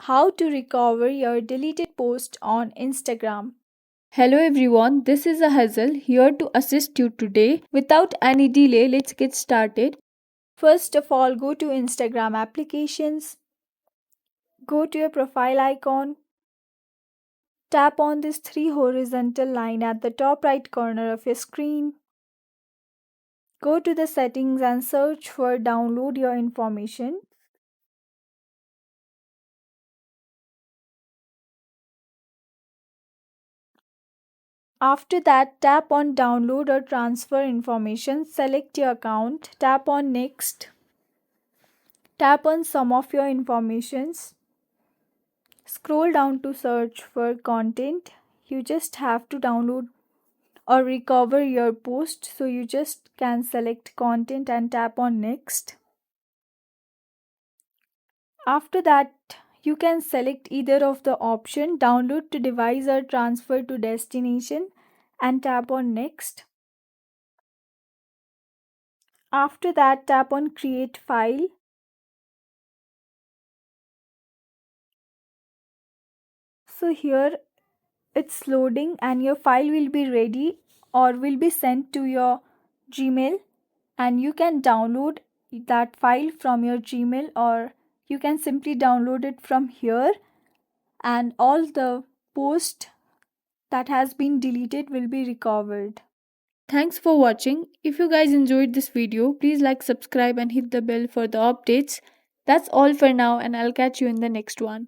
How to recover your deleted post on Instagram. Hello everyone, this is a Hazel here to assist you today. Without any delay, let's get started. First of all, go to Instagram applications, go to your profile icon, tap on this three horizontal line at the top right corner of your screen. Go to the settings and search for download your information. After that, tap on download or transfer information, select your account, tap on next, tap on some of your informations, scroll down to search for content. You just have to download or recover your post, so you just can select content and tap on next. After that, you can select either of the option download to device or transfer to destination and tap on next. After that, tap on create file. So here it's loading and your file will be ready or will be sent to your Gmail, and you can download that file from your Gmail, or you can simply download it from here, and all the post that has been deleted will be recovered. Thanks for watching. If you guys enjoyed this video, please like, subscribe and hit the bell for the updates. That's all for now and I'll catch you in the next one.